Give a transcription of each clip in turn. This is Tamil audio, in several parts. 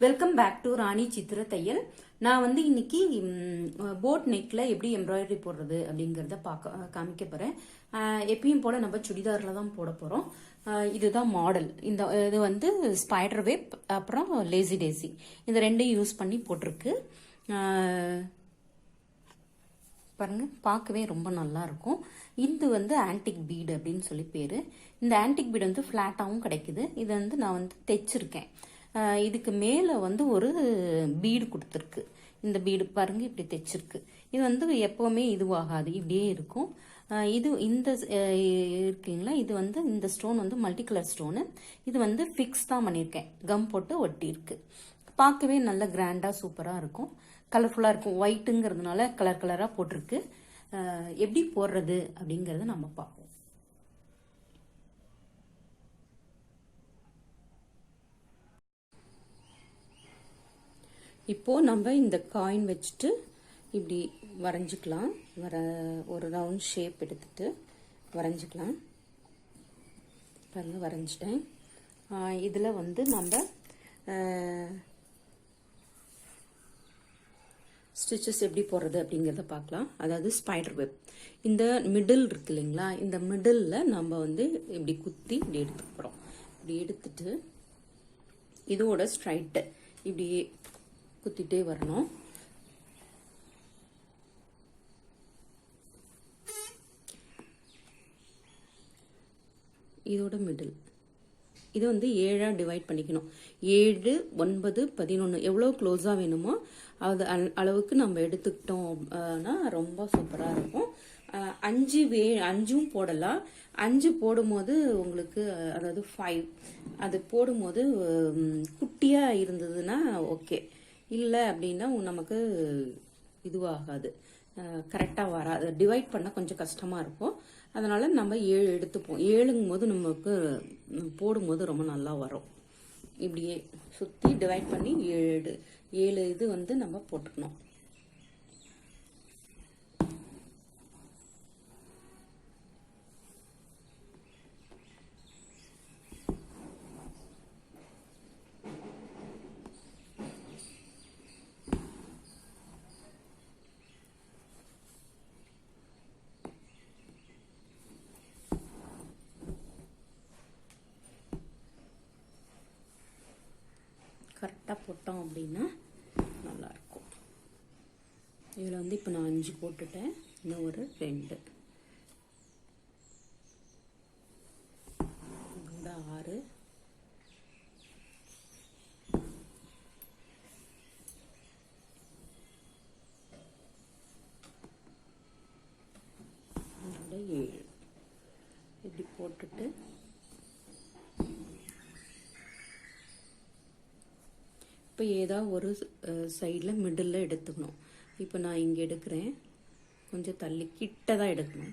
வெல்கம் பேக் டு ராணி சித்திர தையல். நான் வந்து இன்னைக்கு போட் நெக்ல எப்படி எம்ப்ராய்டரி போடுறது அப்படிங்கிறத காமிக்க போறேன். எப்பயும் போல நம்ம சுடிதார்ல தான் போட போறோம். இதுதான் மாடல். இது வந்து ஸ்பைடர் வெப் அப்புறம் லேசி டேசி இந்த ரெண்டையும் யூஸ் பண்ணி போட்டிருக்கு. பாருங்க, பார்க்கவே ரொம்ப நல்லா இருக்கும். இது வந்து ஆன்டிக் பீடு அப்படின்னு சொல்லி பேரு. இந்த ஆன்டிக் பீடு வந்து ஃபிளாட்டாகவும் கிடைக்குது. இதை வந்து நான் வந்து தைச்சிருக்கேன். இதுக்கு மேலே வந்து ஒரு பீடு கொடுத்துருக்கு. இந்த பீடு பாருங்க, இப்படி தைச்சிருக்கு. இது வந்து எப்பவுமே இதுவாகாது, இப்படியே இருக்கும். இது இந்த இருக்குங்களா, இது வந்து இந்த ஸ்டோன் வந்து மல்டி கலர் ஸ்டோனு. இது வந்து ஃபிக்ஸ் தான் பண்ணியிருக்கேன், கம் போட்டு ஒட்டி இருக்கு. பார்க்கவே நல்ல கிராண்டா சூப்பரா இருக்கும், கலர்ஃபுல்லா இருக்கும். ஒயிட்டுங்கிறதுனால கலர் கலரா போட்டிருக்கு. எப்படி போடுறது அப்படிங்கறத நம்ம பார்ப்போம். இப்போ நம்ம இந்த காயின் வச்சுட்டு இப்படி வரைஞ்சிக்கலாம். ஒரு ரவுண்ட் ஷேப் எடுத்துட்டு வரைஞ்சிக்கலாம். பாருங்க, வரைஞ்சிட்டேன். இதில் வந்து நம்ம ஸ்டிச்சஸ் எப்படி போடுறது அப்படிங்கிறத பார்க்கலாம். அதாவது ஸ்பைடர் வெப் இந்த மிடில் இருக்கு இல்லைங்களா, இந்த மிடில் நம்ம வந்து இப்படி குத்தி இப்படி எடுத்து போகிறோம். இப்படி எடுத்துட்டு இதோட ஸ்ட்ரைட்டு இப்படி குத்திட்டே வரணும். இதோட மிடில் இது வந்து 7ஆ டிவைட் பண்ணிக்கணும். 7, 9, 11 எவ்வளோ க்ளோஸாக வேணுமோ அது அளவுக்கு நம்ம எடுத்துக்கிட்டோம்னா ரொம்ப சூப்பராக இருக்கும். 5ம் போடலாம். 5 போடும்போது உங்களுக்கு, அதாவது 5 அது போடும்போது குட்டியாக இருந்ததுன்னா ஓகே, இல்லை அப்படின்னா நமக்கு இதுவாகாது, கரெக்டாக வராது. டிவைட் பண்ண கொஞ்சம் கஷ்டமாக இருக்கும். அதனால நம்ம 7 எடுத்துப்போம். 7ங்கும் போது நமக்கு போடும்போது ரொம்ப நல்லா வரும். இப்படியே சுற்றி டிவைட் பண்ணி 7 இது வந்து நம்ம போட்டுக்கணும். கரெக்டாக போட்டோம் அப்படின்னா நல்லாயிருக்கும். இதில் வந்து இப்போ நான் 5 போட்டுட்டேன். இன்னும் ஒரு 2, இதோட 6, இதோட 7 இப்படி போட்டுட்டு இப்போ ஏதாவது ஒரு சைடில் மிடில் எடுத்துக்கணும். இப்போ நான் இங்கே எடுக்கிறேன், கொஞ்சம் தள்ளி கிட்ட தான் எடுக்கணும்.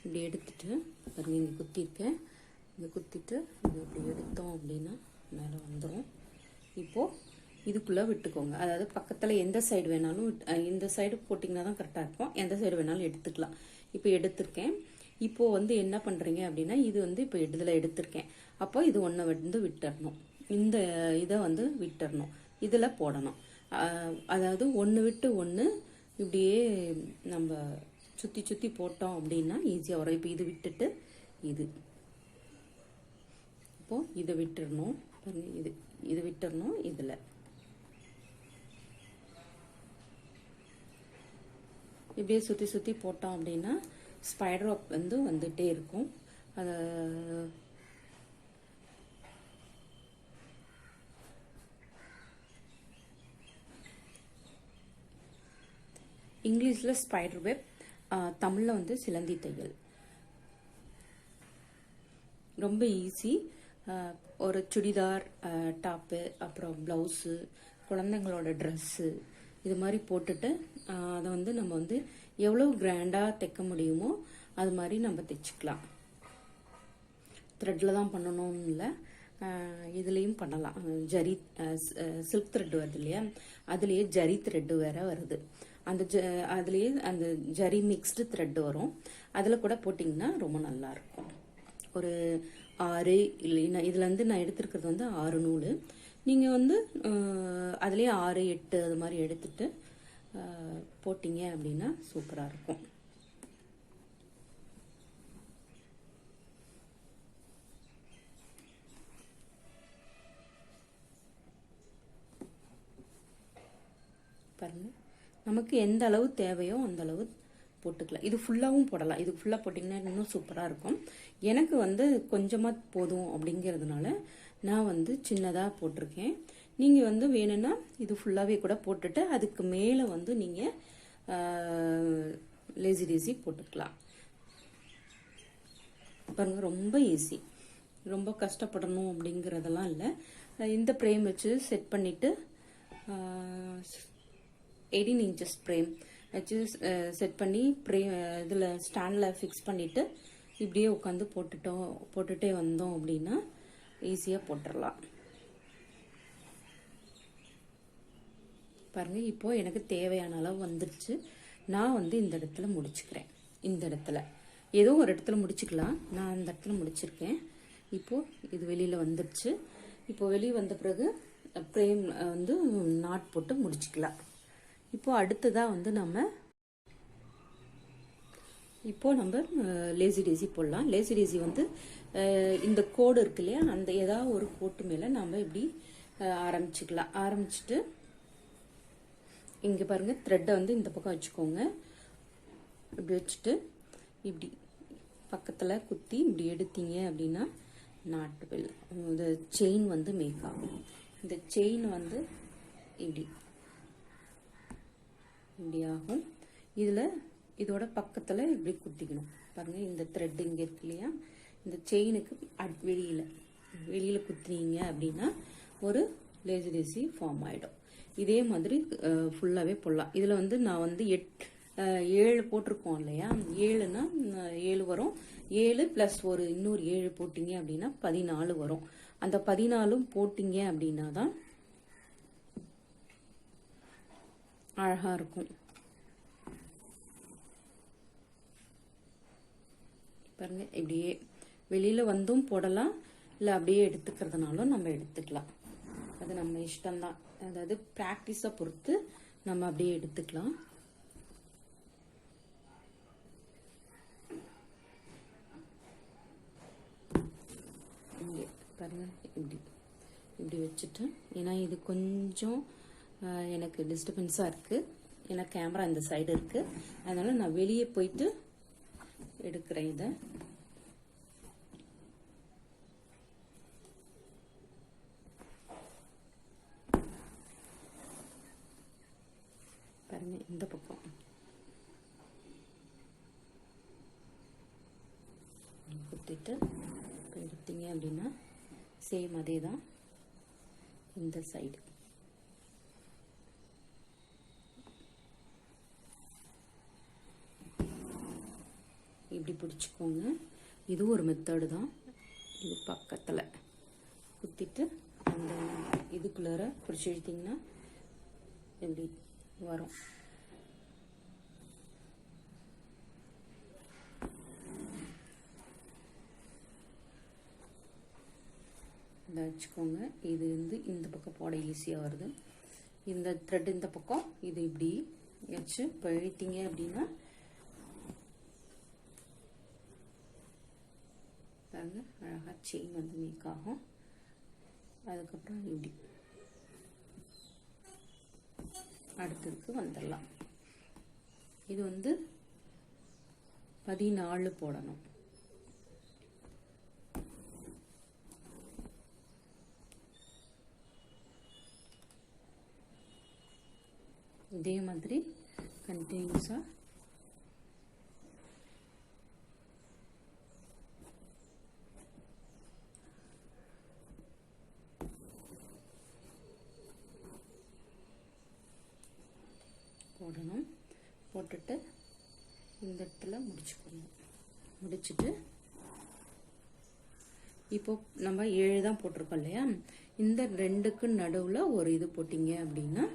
இப்படி எடுத்துட்டு பாருங்க, இங்கே குத்திருக்கேன். இங்கே குத்திட்டு இது இப்படி எடுத்தோம் அப்படின்னா மேலே வந்துடும். இப்போது இதுக்குள்ளே விட்டுக்கோங்க. அதாவது பக்கத்தில் எந்த சைடு வேணாலும், இந்த சைடு போட்டிங்கன்னா தான் கரெக்டாக இருக்கும். எந்த சைடு வேணாலும் எடுத்துக்கலாம். இப்போ எடுத்திருக்கேன். இப்போது வந்து என்ன பண்ணுறீங்க அப்படின்னா, இது வந்து இப்போ இதில் எடுத்திருக்கேன். அப்போ இது ஒன்றை வந்து விட்டுறணும். இந்த இதை வந்து விட்டுறணும், இதில் போடணும். அதாவது ஒன்று விட்டு ஒன்று இப்படியே நம்ம சுற்றி சுற்றி போட்டோம் அப்படின்னா ஈஸியாக வரும். இப்போ இது விட்டுட்டு இது, இப்போது இதை விட்டுறணும். இது விட்டுறணும். இதில் இப்படியே சுற்றி சுற்றி போட்டோம் அப்படின்னா ஸ்பைடர் வந்து வந்துகிட்டே இருக்கும். அதை இங்கிலீஷில் ஸ்பைடர் வெப், தமிழில் வந்து சிலந்தி தையல். ரொம்ப ஈஸி. ஒரு சுடிதார், டாப்பு, அப்புறம் ப்ளவுஸு, குழந்தைங்களோட ட்ரெஸ்ஸு இது மாதிரி போட்டுட்டு அதை வந்து நம்ம வந்து எவ்வளோ கிராண்டாக தைக்க முடியுமோ அது மாதிரி நம்ம தைச்சிக்கலாம். த்ரெட்டில் தான் பண்ணணும்னு இல்லை, இதுலேயும் பண்ணலாம். ஜரி சில்க் த்ரெட் வருது இல்லையா, அதுலேயே ஜரி த்ரெட்டு வேற வருது. அதுலேயே அந்த ஜரி மிக்ஸ்டு த்ரெட் வரும். அதில் கூட போட்டிங்கன்னா ரொம்ப நல்லா இருக்கும். ஒரு 6 இல்லைன்னா இதில் வந்து நான் எடுத்துருக்கிறது வந்து 6 நூல். நீங்கள் வந்து அதுலேயே 6, 8 அது மாதிரி எடுத்துட்டு போட்டிங்க அப்படின்னா சூப்பராக இருக்கும். பாருங்கள், நமக்கு எந்த அளவு தேவையோ அந்த அளவு போட்டுக்கலாம். இது ஃபுல்லாகவும் போடலாம். இது ஃபுல்லாக போட்டிங்கன்னா இன்னும் சூப்பராக இருக்கும். எனக்கு வந்து கொஞ்சமாக போதும் அப்படிங்கிறதுனால நான் வந்து சின்னதாக போட்டிருக்கேன். நீங்கள் வந்து வேணும்னா இது ஃபுல்லாகவே கூட போட்டுட்டு அதுக்கு மேலே வந்து நீங்கள் லேசி டேசி போட்டுக்கலாம். பாருங்கள், ரொம்ப ஈஸி, ரொம்ப கஷ்டப்படணும் அப்படிங்கிறதெல்லாம் இல்லை. இந்த ஃப்ரேம் வச்சு செட் பண்ணிவிட்டு 18 inches ஃப்ரேம் வச்சு செட் பண்ணி இதில் ஸ்டாண்டில் ஃபிக்ஸ் பண்ணிவிட்டு இப்படியே உட்காந்து போட்டுட்டே வந்தோம் அப்படின்னா ஈஸியாக போட்டுடலாம். பாருங்கள், இப்போது எனக்கு தேவையான அளவு வந்துடுச்சு. நான் வந்து இந்த இடத்துல முடிச்சுக்கிறேன். இந்த இடத்துல ஏதோ ஒரு இடத்துல முடிச்சுக்கலாம். நான் அந்த இடத்துல முடிச்சிருக்கேன். இப்போது இது வெளியில் வந்துடுச்சு. இப்போது வெளியே வந்த பிறகு ஃப்ரேம் வந்து நாட் போட்டு முடிச்சுக்கலாம். இப்போ அடுத்ததாக வந்து நம்ம லேசி டேசி போடலாம். லேசி டேசி வந்து இந்த கோடு இருக்கு இல்லையா, அந்த ஏதாவது ஒரு கோட்டு மேலே நம்ம இப்படி ஆரம்பிச்சுக்கலாம். ஆரம்பிச்சுட்டு இங்கே பாருங்கள், த்ரெட்டை வந்து இந்த பக்கம் வச்சுக்கோங்க. இப்படி வச்சுட்டு இப்படி பக்கத்தில் குத்தி இப்படி எடுத்தீங்க அப்படின்னா நாட்டு பெல் இந்த செயின் வந்து மேக் ஆகும். இந்த செயின் வந்து இப்படி ஆகும். இதோட பக்கத்தில் இப்படி குத்திக்கணும். பாருங்கள், இந்த த்ரெட் இங்கே இருக்கு இல்லையா, இந்த செயினுக்கு வெளியில் குத்தினீங்க அப்படின்னா ஒரு லேசி டேசி ஃபார்ம் ஆகிடும். இதே மாதிரி ஃபுல்லாகவே போடலாம். இதில் வந்து நான் வந்து 7 போட்டிருக்கோம் இல்லையா, 7னா 7 வரும். 7 + ஒரு இன்னொரு 7 போட்டிங்க அப்படின்னா 14 வரும். அந்த 14 போட்டிங்க அப்படின்னா தான் அழகாக இருக்கும். பாருங்க, இப்படியே வெளியில் வந்தும் போடலாம், இல்லை அப்படியே எடுத்துக்கிறதுனாலும் நம்ம எடுத்துக்கலாம். அது நம்ம இஷ்டம்தான். அதாவது ப்ராக்டிஸை பொறுத்து நம்ம அப்படியே எடுத்துக்கலாம். இங்கே பாருங்க, இப்படி வச்சுட்டு, ஏன்னா இது கொஞ்சம் எனக்கு டிஸ்டர்பன்ஸாக இருக்குது. ஏன்னா கேமரா இந்த சைடு இருக்குது. அதனால் நான் வெளியே போயிட்டு எடுக்கிறேன். பாருங்க, இந்த பக்கம் குத்திட்டு எடுத்தீங்க அப்படின்னா சேம் அதே தான் இந்த சைடு. இப்படி பிடிச்சிக்கோங்க. இது ஒரு மெத்தடு தான். இது பக்கத்தில் குத்திட்டு அந்த இதுக்குள்ளார பிடிச்சி இழுத்தீங்கன்னா இப்படி வரும். இதை வச்சுக்கோங்க. இது வந்து இந்த பக்கம் போட ஈஸியாக வருது. இந்த த்ரெட் இந்த பக்கம் இது இப்படி வச்சு இப்போ இழுத்தீங்க அப்படின்னா பாருங்க, அழகாக செயின் வந்து மேக் ஆகும். அதுக்கப்புறம் இப்படி அடுத்ததுக்கு வந்துடலாம். இது வந்து 14 போடணும். இதே மாதிரி கண்டினியூஸாக போடணும். போட்டுட்டு இந்த இடத்துல முடிச்சுக்கணும். முடிச்சுட்டு இப்போ நம்ம 7 தான் போட்டிருக்கோம் இல்லையா, இந்த 2க்கு நடுவில் ஒரு இது போட்டிங்க அப்படின்னா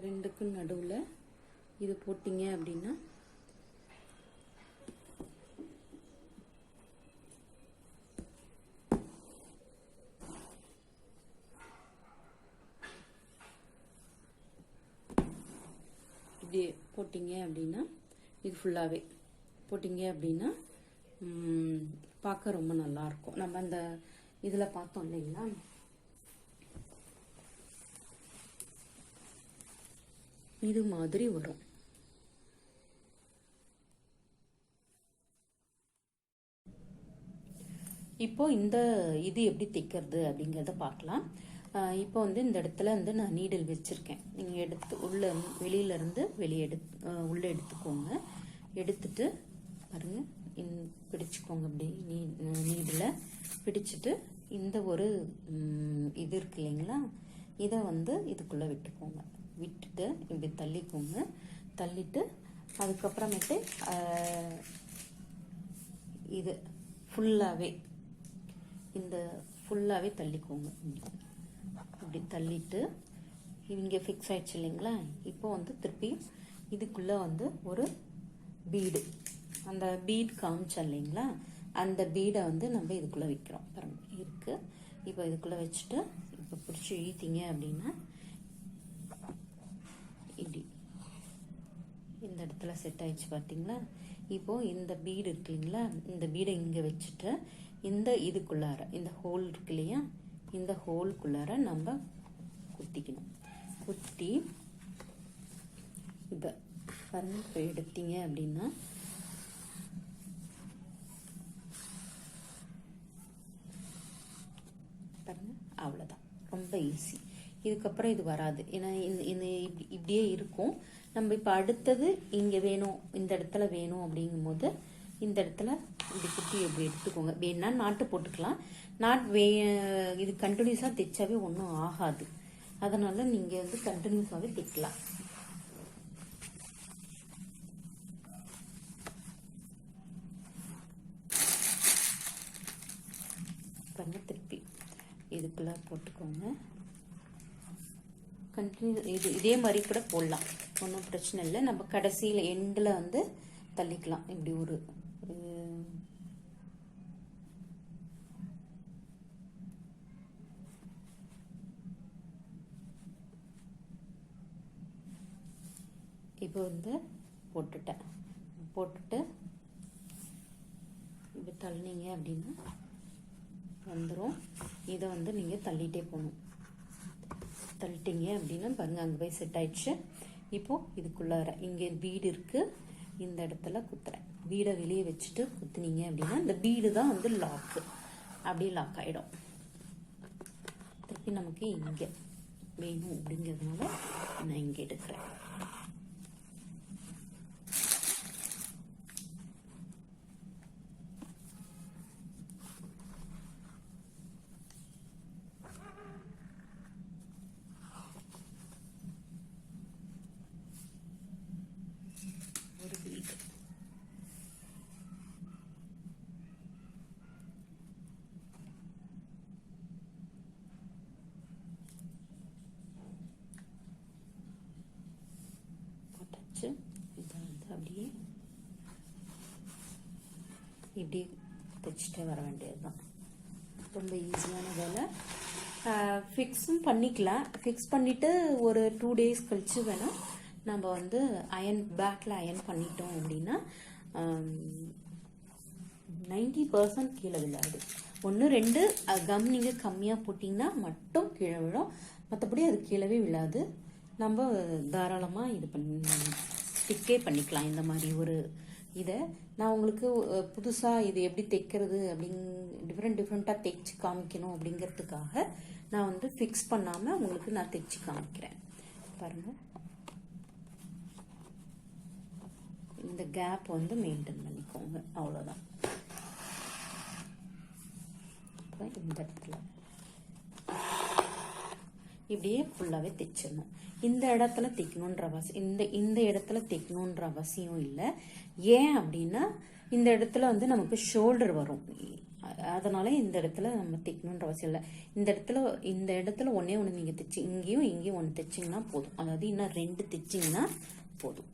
ரெண்டுக்கும் நடுவில் இது போட்டிங்க அப்படின்னா இப்படி போட்டிங்க அப்படின்னா இது ஃபுல்லாகவே போட்டிங்க அப்படின்னா பார்க்க ரொம்ப நல்லாயிருக்கும். நம்ம அந்த இதில் பார்த்தோம் இல்லைங்களா, இது மாதிரி வரும். இப்போ இந்த இது எப்படி தைக்கிறது அப்படிங்கிறத பார்க்கலாம். இப்போ வந்து இந்த இடத்துல வந்து நான் நீடில் வச்சுருக்கேன். நீங்கள் எடுத்து வெளியிலேருந்து உள்ளே எடுத்துக்கோங்க. எடுத்துட்டு பாருங்கள், பிடிச்சிக்கோங்க. அப்படி நீடில் பிடிச்சிட்டு இந்த ஒரு இது இருக்கு இல்லைங்களா, இதை வந்து இதுக்குள்ளே விட்டுக்கோங்க. விட்டுட்டு இப்படி தள்ளிக்கோங்க. தள்ளிட்டு அதுக்கப்புறமேட்டு இது ஃபுல்லாகவே தள்ளிக்கோங்க. இப்படி தள்ளிட்டு இங்கே ஃபிக்ஸ் ஆயிடுச்சு இல்லைங்களா. இப்போ வந்து திருப்பி இதுக்குள்ளே வந்து ஒரு பீடு, அந்த பீட் காமிச்சோம் இல்லைங்களா, அந்த பீடை வந்து நம்ம இதுக்குள்ளே வைக்கிறோம். பாருங்க இருக்குது. இப்போ இதுக்குள்ளே வச்சுட்டு இப்போ பிடிச்சி இழுத்தீங்க அப்படின்னா இப்படி இந்த இடத்துல செட் ஆயிடுச்சு பார்த்தீங்களா. இப்போது இந்த பீடு இருக்கு இல்லைங்களா, இந்த பீடை இங்கே வச்சுட்டு இந்த இதுக்குள்ளார இந்த ஹோல் இருக்கு இல்லையா, இந்த ஹோல்குள்ளார நம்ம குத்திக்கணும். குத்தி இப்போ பாருங்க, இப்போ எடுத்தீங்க அப்படின்னா பாருங்க, அவ்வளோதான். ரொம்ப ஈஸி. இதுக்கப்புறம் இது வராது. ஏன்னா இப்படியே இருக்கும். நம்ம இப்போ அடுத்தது இங்கே வேணும், இந்த இடத்துல வேணும் அப்படிங்கும்போது இந்த இடத்துல இப்படி குட்டி எப்படி எடுத்துக்கோங்க. வேணா நாட்டு போட்டுக்கலாம். இது கண்டினியூஸாக தைச்சாவே ஒன்றும் ஆகாது. அதனால நீங்கள் வந்து கண்டினியூஸாகவே தைக்கலாம். பண்ண திருப்பி இதுக்குள்ள போட்டுக்கோங்க. கண்டினியூ இதே மாதிரி கூட போடலாம், ஒன்றும் பிரச்சனை இல்லை. நம்ம கடைசியில் எண்டில் வந்து தள்ளிக்கலாம். இப்படி ஒரு இப்போ வந்து போட்டுட்டு இப்படி தள்ளினீங்க அப்படின்னா வந்துடும். இதை வந்து நீங்கள் தள்ளிட்டே போகணும். தள்ளிட்டீங்க அப்படின்னா பாருங்க, அங்கே போய் செட் ஆயிடுச்சு. இப்போது இதுக்குள்ளார இங்கே பீடு இருக்குது, இந்த இடத்துல குத்துறேன். பீடை வெளியே வச்சுட்டு குத்துனீங்க அப்படின்னா இந்த பீடு தான் வந்து லாக்கு, அப்படியே லாக் ஆகிடும். திருப்பி நமக்கு இங்கே வேணும் அப்படிங்கிறதுனால நான் இங்கே எடுக்கிறேன். இதை வந்து அப்படியே இப்படி தைச்சிட்டே வர வேண்டியதுதான். ரொம்ப ஈஸியான வேலை. ஃபிக்ஸும் பண்ணிக்கலாம். ஃபிக்ஸ் பண்ணிவிட்டு ஒரு 2 days கழிச்சு வேணால் நம்ம வந்து பேக்கில் அயன் பண்ணிட்டோம் அப்படின்னா 90% கீழே விழாது. 1-2 கம் நீங்கள் கம்மியாக போட்டிங்கன்னா மட்டும் கீழே விழும், மற்றபடி அது கீழவே விழாது. நம்ம தாராளமாக இது ஸ்டிக்கே பண்ணிக்கலாம். இந்த மாதிரி ஒரு இதை நான் உங்களுக்கு புதுசாக இது எப்படி தைக்கிறது டிஃப்ரெண்ட்டாக தைச்சி காமிக்கணும் அப்படிங்கிறதுக்காக நான் வந்து ஃபிக்ஸ் பண்ணாமல் உங்களுக்கு நான் தைச்சி காமிக்கிறேன். பாருங்கள், இந்த கேப் வந்து மெயின்டைன் பண்ணிக்கோங்க, அவ்வளோதான். இந்த இடத்துல இப்படியே ஃபுல்லாகவே தைச்சிடணும். இந்த இடத்துல தைக்கணுன்ற இந்த இடத்துல தைக்கணுன்ற அவசியம் இல்லை. ஏன் அப்படின்னா இந்த இடத்துல வந்து நமக்கு ஷோல்டர் வரும். அதனால இந்த இடத்துல நம்ம தைக்கணுன்ற அவசியம் இல்லை. இந்த இடத்துல ஒன்னே ஒன்று நீங்கள் தைச்சி இங்கேயும் ஒன்று தைச்சிங்கன்னா போதும். அதாவது இன்னும் 2 தைச்சிங்கன்னா போதும்.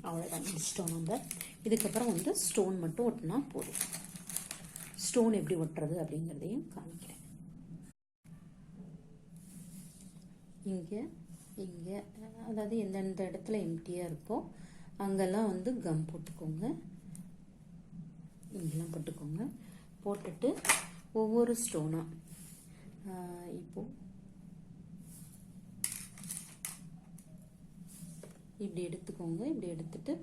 அவ்வளோதான், முடிச்சிட்டோம் நம்ம. இதுக்கப்புறம் வந்து ஸ்டோன் மட்டும் ஒட்டினா போதும். ஸ்டோன் எப்படி ஒட்டுறது அப்படிங்கிறதையும் காமிக்கிறேன். இங்கே அதாவது எந்தெந்த இடத்துல எம்டியாக இருக்கோ அங்கெல்லாம் வந்து கம் போட்டுக்கோங்க. இங்கெல்லாம் போட்டுக்கோங்க. போட்டுட்டு ஒவ்வொரு ஸ்டோனாக இப்போது இப்படி எடுத்துக்கோங்க. இப்படி எடுத்துட்டு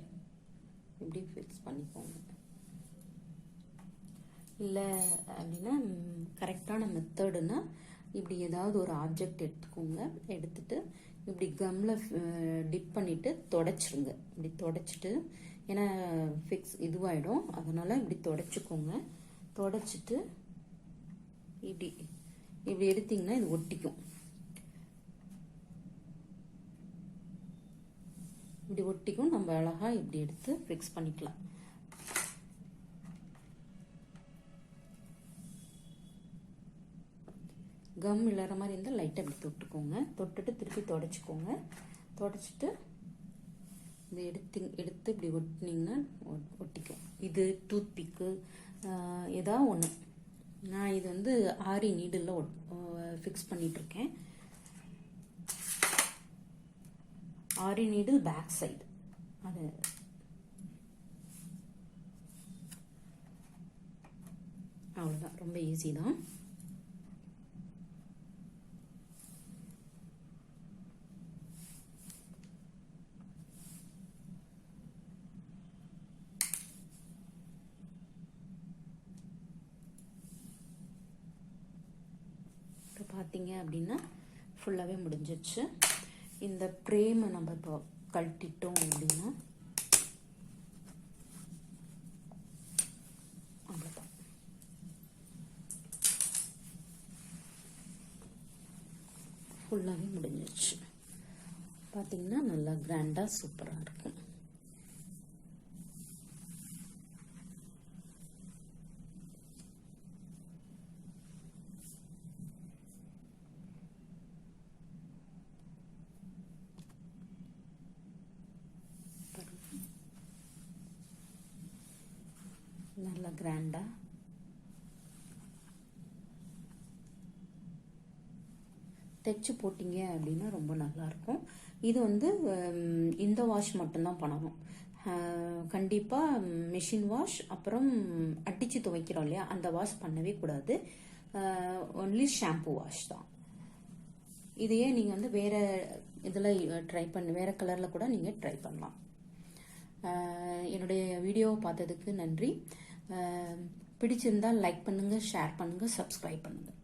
இப்படி ஃபிக்ஸ் பண்ணிக்கோங்க. இல்லை அப்படின்னா கரெக்டான மெத்தடுன்னா இப்படி ஏதாவது ஒரு ஆப்ஜெக்ட் எடுத்துக்கோங்க. எடுத்துட்டு இப்படி கம்மில் டிப் பண்ணிவிட்டு தொடச்சிருங்க. இப்படி தொடச்சிட்டு, ஏன்னா ஃபிக்ஸ் இதுவாகிடும், அதனால் இப்படி தொடச்சிக்கோங்க. தொடச்சிட்டு இப்படி எடுத்திங்கன்னா இது ஒட்டிக்கும். இப்படி ஒட்டிக்கும். நம்ம அழகா இப்படி எடுத்து ஃபிக்ஸ் பண்ணிக்கலாம். கம் இல்லாத மாதிரி இருந்தால் லைட்டாக இப்படி தொட்டுக்கோங்க. தொட்டுட்டு திருப்பி தொடச்சிக்கோங்க. தொடச்சிட்டு இதை எடுத்து இப்படி ஒட்டினீங்கன்னா ஒட்டிக்கும். இது டூத் பிக்கு ஏதாவது ஒன்று. நான் இது வந்து ஆரி நீடில் ஃபிக்ஸ் பண்ணிகிட்ருக்கேன். ஆரி நீடில் பேக் சைடு. அது அவ்வளோதான், ரொம்ப ஈஸி தான். இப்போ பார்த்தீங்க அப்படின்னா ஃபுல்லாகவே முடிஞ்சிச்சு. இந்த ஃப்ரேமை நம்ம இப்போ கழட்டிட்டோம் அப்படின்னா அவ்வளோதான். ஃபுல்லாகவே முடிஞ்சிச்சு. பார்த்தீங்கன்னா நல்லா கிராண்டாக சூப்பராக இருக்கும். நல்லா கிராண்டாக தைச்சு போட்டிங்க அப்படின்னா ரொம்ப நல்லாயிருக்கும். இது வந்து இந்த வாஷ் மட்டும்தான் பண்ணணும். கண்டிப்பாக மிஷின் வாஷ் அப்புறம் அடித்து துவைக்கிறோம் இல்லையா, அந்த வாஷ் பண்ணவே கூடாது. ஒன்லி ஷாம்பு வாஷ் தான். இதையே நீங்கள் வந்து வேறு இதில் வேறு கலரில் கூட நீங்கள் ட்ரை பண்ணலாம். என்னுடைய வீடியோவை பார்த்ததுக்கு நன்றி. பிடிச்சிருந்தால் லைக் பண்ணுங்கள், ஷேர் பண்ணுங்கள், சப்ஸ்கிரைப் பண்ணுங்கள்.